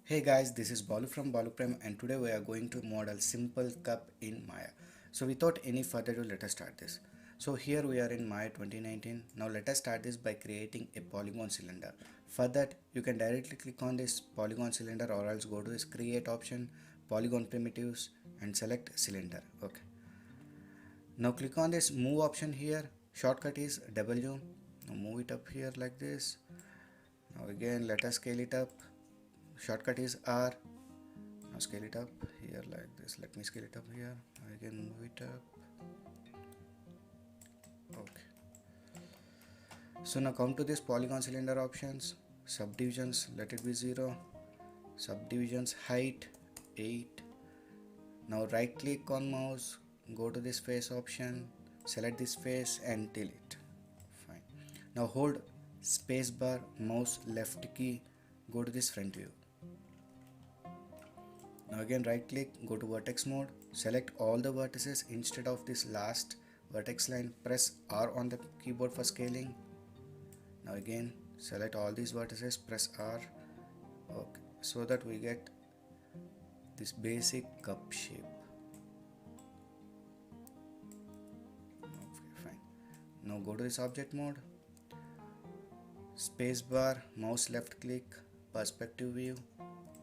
Hey guys, this is Balu from Balu Prem and today we are going to model simple cup in Maya. So without any further ado, let us start this. So here we are in Maya 2019. Now let us start this by creating a polygon cylinder. For that, you can directly click on this polygon cylinder or else go to this create option, polygon primitives and select cylinder. Okay. Now click on this move option here. Shortcut is W. Now move it up here like this. Now again let us scale it up. Shortcut is R. Now scale it up here like this. Let me scale it up here. I can move it up. Okay. So now come to this polygon cylinder options. Subdivisions, let it be 0. Subdivisions height 8. Now right click on mouse. Go to this face option. Select this face and delete. Fine. Now hold spacebar, mouse left key. Go to this front view. Now again right click, go to vertex mode, select all the vertices instead of this last vertex line, press R on the keyboard for scaling. Now again select all these vertices, press R, okay, so that we get this basic cup shape. Okay, fine. Now go to this object mode, spacebar, mouse left click, perspective view.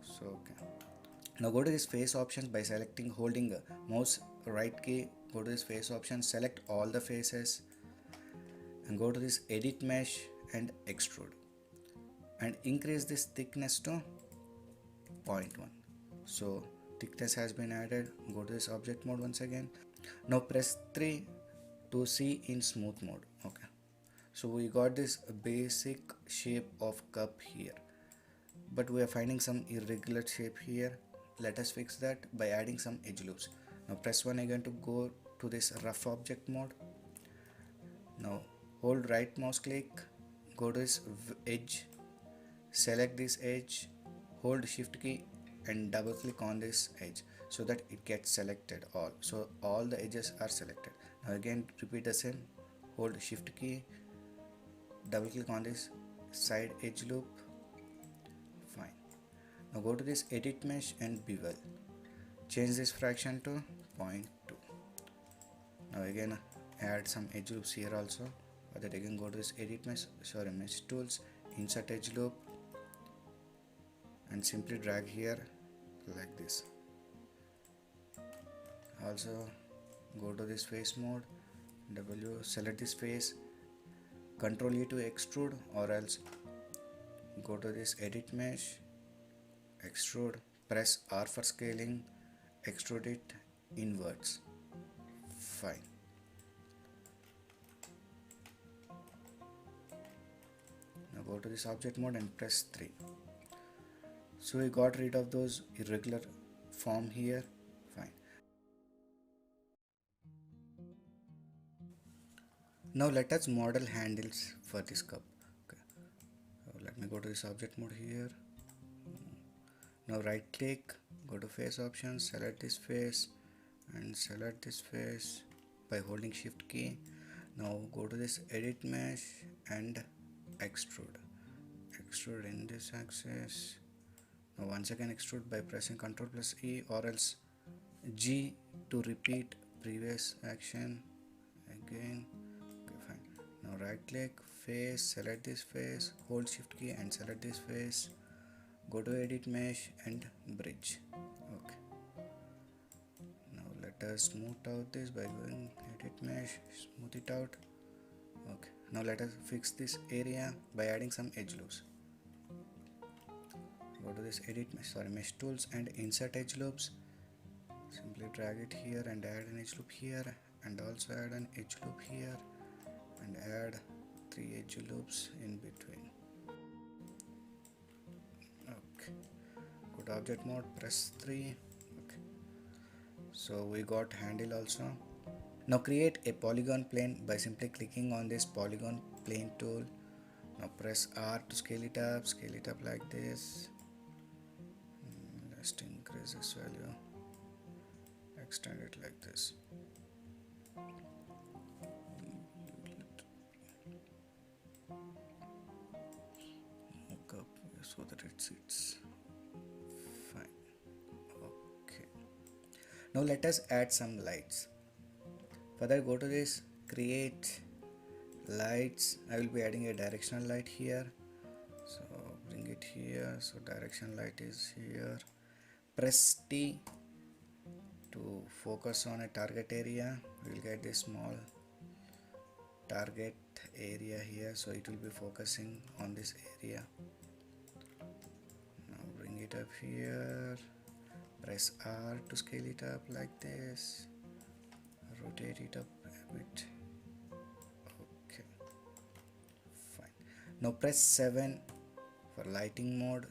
So okay. Now go to this face options by selecting holding mouse right key, go to this face option, select all the faces and go to this edit mesh and extrude and increase this thickness to 0.1. So thickness has been added. Go to this object mode once again. Now press 3 to see in smooth mode. Okay, so we got this basic shape of cup here, but we are finding some irregular shape here. Let us fix that by adding some edge loops. Now press 1 again to go to this rough object mode. Now hold right mouse click, go to this edge, select this edge, hold shift key and double click on this edge so that it gets selected all. So all the edges are selected. Now again repeat the same, hold shift key, double click on this side edge loop. Fine. Now go to this edit mesh and bevel. Change this fraction to 0.2. Now again add some edge loops here also. For that again go to this edit mesh, mesh tools, insert edge loop and simply drag here like this. Also go to this face mode, W, select this face, Control E to extrude or else go to this edit mesh, extrude, press R for scaling, extrude it inwards. Fine. Now go to this object mode and press 3. So we got rid of those irregular form here. Fine. Now let us model handles for this cup. Okay. So let me go to this object mode here. Now right click, go to face options, select this face and select this face by holding shift key. Now go to this edit mesh and extrude in this axis. Now once again extrude by pressing Ctrl plus E or else G to repeat previous action again. Okay, fine. Now right click, face, select this face, hold shift key and select this face, go to edit mesh and bridge. Okay, now let us smooth out this by going edit mesh, smooth it out. Okay, now let us fix this area by adding some edge loops. Go to this edit mesh tools and insert edge loops. Simply drag it here and add an edge loop here and also add an edge loop here and add 3 edge loops in between. Okay, go to object mode, press 3. Okay, so we got handle also. Now create a polygon plane by simply clicking on this polygon plane tool. Now press R to scale it up like this. Just increase this value, extend it like this. Look up so that it sits. Now let us add some lights. Further, go to this create lights. I will be adding a directional light here, so bring it here. So direction light is here. Press T to focus on a target area. We will get this small target area here, so it will be focusing on this area. Now bring it up here, press R to scale it up like this, rotate it up a bit. Okay, fine. Now press 7 for lighting mode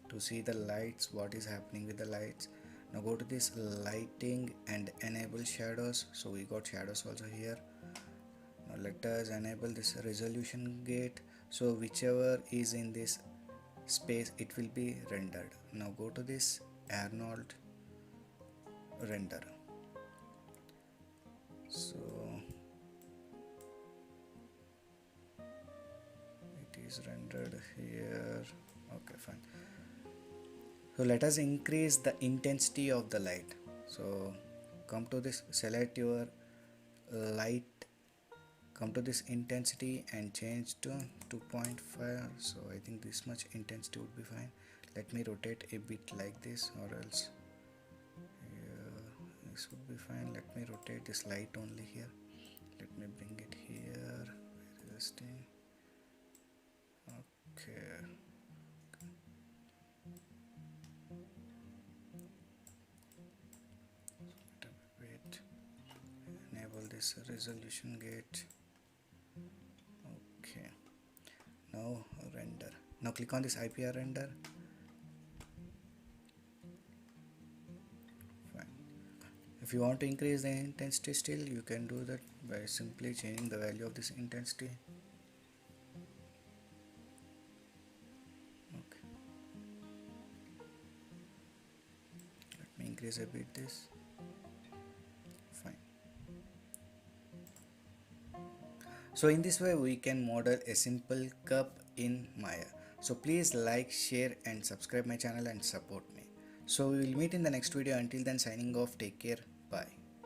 to see the lights, what is happening with the lights. Now go to this lighting and enable shadows. So we got shadows also here. Now let us enable this resolution gate, so whichever is in this space it will be rendered. Now go to this Arnold render. So it is rendered here. Okay, fine. So let us increase the intensity of the light. So come to this, select your light, come to this intensity and change to 2.5. so I think this much intensity would be fine. Let me rotate a bit like this, or else this would be fine. Let me rotate this light only here. Let me bring it here. Where is this thing? Okay. Wait. Enable this resolution gate. Okay. Now render. Now click on this IPR render. Fine. If you want to increase the intensity still, you can do that by simply changing the value of this intensity. Okay. Let me increase a bit this. Fine. So in this way we can model a simple cup in Maya. So please like, share and subscribe my channel and support me. So we will meet in the next video. Until then, signing off. Take care. Bye.